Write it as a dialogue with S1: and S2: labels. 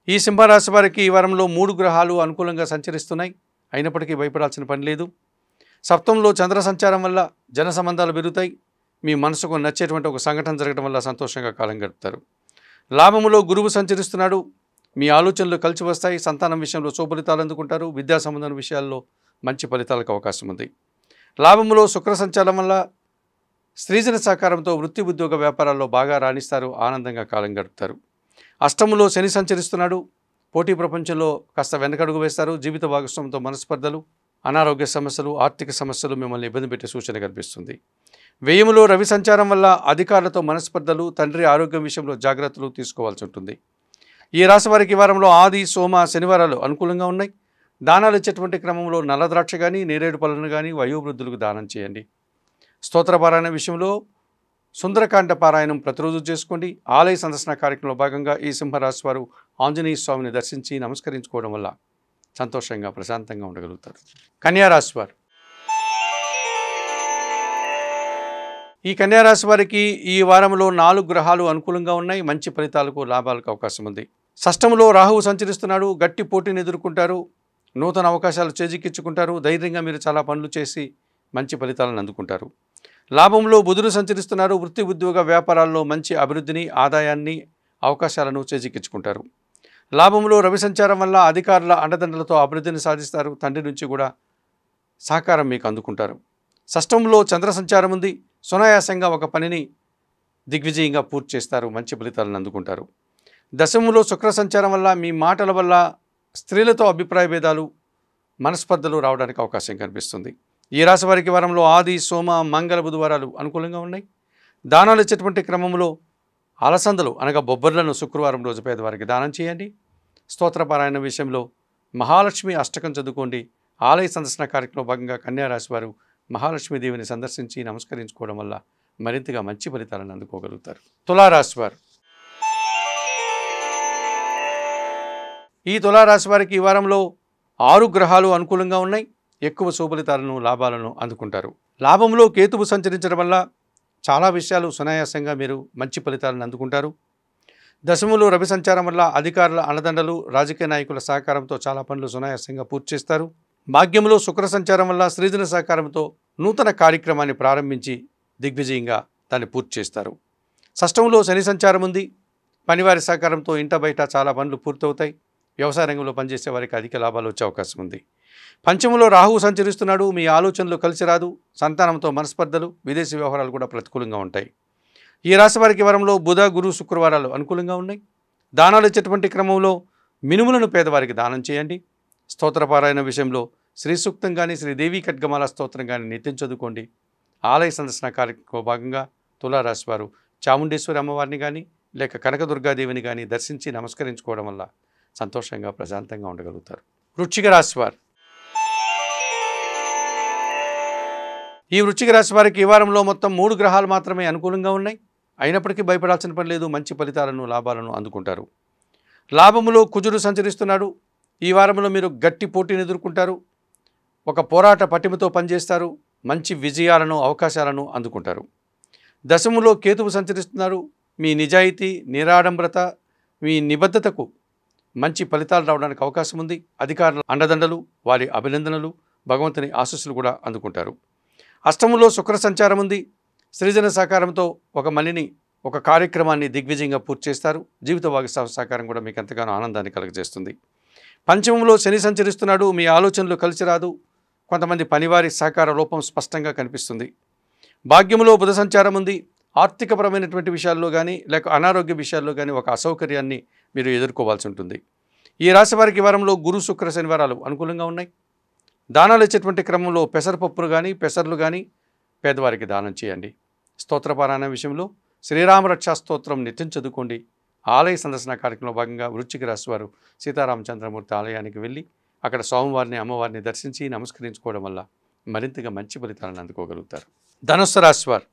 S1: ఈ సింహరాశి వారికి ఈ వారంలో 3 గ్రహాలు అనుకూలంగా సంచరిస్తున్నాయి. అయినప్పటికీ భయపడాల్సిన పని లేదు. సప్తమంలో చంద్ర సంచారం వల్ల జన సంబంధాలు పెరుగుతాయి. మీ మనసుకు నచ్చేటువంటి ఒక సంఘటన జరగడం వల్ల సంతోషంగా కాలం గడుపుతారు. లాభములో గురువు సంచరిస్తున్నాడు. మీ ఆలోచనలు కలిసి వస్తాయి. సంతానం విషయంలో శుభఫలితాలు అందుకుంటారు. విద్యా సంబంధం విషయాల్లో మంచి ఫలితాలకు అవకాశం ఉంది. లాభములో శుక్ర సంచారం వల్ల స్త్రీజన సహకారంతో వృత్తి ఉద్యోగ వ్యాపారాల్లో బాగా రాణిస్తారు. ఆనందంగా కాలం గడుపుతారు. అష్టములో శని సంచరిస్తున్నాడు. పోటీ ప్రపంచంలో కాస్త వెనకడుగు వేస్తారు. జీవిత భాగస్వామితో మనస్పర్ధలు, అనారోగ్య సమస్యలు, ఆర్థిక సమస్యలు మిమ్మల్ని ఇబ్బంది పెట్టే సూచన కనిపిస్తుంది. వ్యయములో రవి సంచారం వల్ల అధికారులతో మనస్పర్ధలు, తండ్రి ఆరోగ్యం విషయంలో జాగ్రత్తలు తీసుకోవాల్సి ఉంటుంది. ఈ రాశి వారికి ఈ వారంలో ఆది, సోమ, శనివారాలు అనుకూలంగా ఉన్నాయి. దానాలు ఇచ్చేటువంటి క్రమంలో నల్ల ద్రాక్ష కానీ, నేరేడు పళ్ళను కానీ వయోవృద్ధులకు దానం చేయండి. స్తోత్ర పారాయణ విషయంలో సుందరకాండ పారాయణం ప్రతిరోజు చేసుకోండి. ఆలయ సందర్శన కార్యక్రమంలో భాగంగా ఈ సింహరాశి వారు ఆంజనేయ స్వామిని దర్శించి నమస్కరించుకోవడం వల్ల సంతోషంగా ప్రశాంతంగా ఉండగలుగుతారు. కన్యారాశి వారు ఈ కన్యారాశి వారికి ఈ వారంలో 4 గ్రహాలు అనుకూలంగా ఉన్నాయి. మంచి ఫలితాలకు, లాభాలకు అవకాశం ఉంది. షష్టములో రాహువు సంచరిస్తున్నాడు. గట్టి పోటీని ఎదుర్కొంటారు. నూతన అవకాశాలు చేజిక్కించుకుంటారు. ధైర్యంగా మీరు చాలా పనులు చేసి మంచి ఫలితాలను అందుకుంటారు. లాభంలో బుధుడు సంచరిస్తున్నారు. వృత్తి ఉద్యోగ వ్యాపారాల్లో మంచి అభివృద్ధిని, ఆదాయాన్ని, అవకాశాలను చేజిక్కించుకుంటారు. లాభంలో రవి సంచారం వల్ల అధికారుల అండదండలతో అభివృద్ధిని సాధిస్తారు. తండ్రి నుంచి కూడా సహకారం మీకు అందుకుంటారు. షష్టంలో చంద్ర సంచారం ఉంది. సునాయాసంగా ఒక పనిని దిగ్విజయంగా పూర్తి చేస్తారు. మంచి ఫలితాలను అందుకుంటారు. దశమంలో శుక్ర సంచారం వల్ల మీ మాటల వల్ల స్త్రీలతో అభిప్రాయ భేదాలు, మనస్పర్ధలు రావడానికి అవకాశం కనిపిస్తుంది. ఈ రాశి వారికి వారంలో ఆది, సోమ, మంగళ, బుధవారాలు అనుకూలంగా ఉన్నాయి. దానాలు ఇచ్చేటువంటి క్రమంలో అలసందలు అనగా బొబ్బర్లను శుక్రవారం రోజు పేదవారికి దానం చేయండి. స్తోత్రపారాయణ విషయంలో మహాలక్ష్మి అష్టకం చదువుకోండి. ఆలయ సందర్శన కార్యక్రమంలో భాగంగా కన్యారాశి వారు మహాలక్ష్మీదేవిని సందర్శించి నమస్కరించుకోవడం వల్ల మరింతగా మంచి ఫలితాలను అందుకోగలుగుతారు. తులారాశి వారు ఈ తులారాశి వారికి ఈ వారంలో 6 గ్రహాలు అనుకూలంగా ఉన్నాయి. ఎక్కువ శుభఫలితాలను, లాభాలను అందుకుంటారు. లాభంలో కేతువు సంచరించడం వల్ల చాలా విషయాలు సునాయాసంగా మీరు మంచి ఫలితాలను అందుకుంటారు. దశములో రవి సంచారం వల్ల అధికారుల అండదండలు, రాజకీయ నాయకుల సహకారంతో చాలా పనులు సునాయాసంగా పూర్తి చేస్తారు. భాగ్యంలో శుక్ర సంచారం వల్ల స్త్రీజన సహకారంతో నూతన కార్యక్రమాన్ని ప్రారంభించి దిగ్విజయంగా దాన్ని పూర్తి చేస్తారు. షష్టంలో శని సంచారం ఉంది. పనివారి సహకారంతో ఇంట బయట చాలా పనులు పూర్తవుతాయి. వ్యవసాయ రంగంలో పనిచేసే వారికి అధిక లాభాలు వచ్చే అవకాశం ఉంది. పంచమంలో రాహువు సంచరిస్తున్నాడు. మీ ఆలోచనలు కలిసి రాదు. సంతానంతో మనస్పర్ధలు, విదేశీ వ్యవహారాలు కూడా ప్రతికూలంగా ఉంటాయి. ఈ రాశి వారికి వారంలో బుధ, గురు, శుక్రవారాలు అనుకూలంగా ఉన్నాయి. దానాలు ఇచ్చేటువంటి క్రమంలో మినుములను పేదవారికి దానం చేయండి. స్తోత్రపారాయణ విషయంలో శ్రీ సూక్తం కానీ, శ్రీదేవి ఖడ్గమాల స్తోత్రం కానీ నిత్యం చదువుకోండి. ఆలయ సందర్శన కార్యక్రమంలో భాగంగా తులారాశి వారు చాముండేశ్వరి అమ్మవారిని కానీ, లేక కనకదుర్గాదేవిని కానీ దర్శించి నమస్కరించుకోవడం వల్ల సంతోషంగా, ప్రశాంతంగా ఉండగలుగుతారు. వృశ్చిక రాశి వారు ఈ వృశ్చిక రాశి వారికి ఈ వారంలో మొత్తం 3 గ్రహాలు మాత్రమే అనుకూలంగా ఉన్నాయి. అయినప్పటికీ భయపడాల్సిన పని లేదు. మంచి ఫలితాలను, లాభాలను అందుకుంటారు. లాభములో కుజుడు సంచరిస్తున్నాడు. ఈ వారంలో మీరు గట్టి పోటీని ఎదుర్కొంటారు. ఒక పోరాట పటిమతో పనిచేస్తారు. మంచి విజయాలను, అవకాశాలను అందుకుంటారు. దశములో కేతువు సంచరిస్తున్నారు. మీ నిజాయితీ, నిరాడంబరత, మీ నిబద్ధతకు మంచి ఫలితాలు రావడానికి అవకాశం ఉంది. అధికారుల అండదండలు, వారి అభినందనలు, భగవంతుని ఆశీస్సులు కూడా అందుకుంటారు. అష్టములో శుక్ర సంచారం ఉంది. సృజన సహకారంతో ఒక కార్యక్రమాన్ని దిగ్విజయంగా పూర్తి చేస్తారు. జీవిత భాగస్వామి సహకారం కూడా మీకు ఎంతగానో ఆనందాన్ని కలుగజేస్తుంది. పంచమంలో శని సంచరిస్తున్నాడు. మీ ఆలోచనలు కలిసి రాదు. కొంతమంది పనివారి సహకార లోపం స్పష్టంగా కనిపిస్తుంది. భాగ్యములో బుధ సంచారం ఉంది. ఆర్థికపరమైనటువంటి విషయాల్లో కానీ, లేక అనారోగ్య విషయాల్లో కానీ ఒక అసౌకర్యాన్ని మీరు ఎదుర్కోవాల్సి ఉంటుంది. ఈ రాశి వారికి వారంలో గురు, శుక్ర, శనివారాలు అనుకూలంగా ఉన్నాయి. దానాలు ఇచ్చేటువంటి క్రమంలో పెసరపప్పులు కానీ, పెసర్లు కానీ పేదవారికి దానం చేయండి. స్తోత్రపారాయణ విషయంలో శ్రీరామరక్షా స్తోత్రం నిత్యం చదువుకోండి. ఆలయ సందర్శన కార్యక్రమంలో భాగంగా వృశ్చిక రాశి వారు సీతారామచంద్రమూర్తి ఆలయానికి వెళ్ళి అక్కడ స్వామివారిని, అమ్మవారిని దర్శించి నమస్కరించుకోవడం వల్ల మరింతగా మంచి ఫలితాలను అందుకోగలుగుతారు. ధనుస్సు రాశి వారు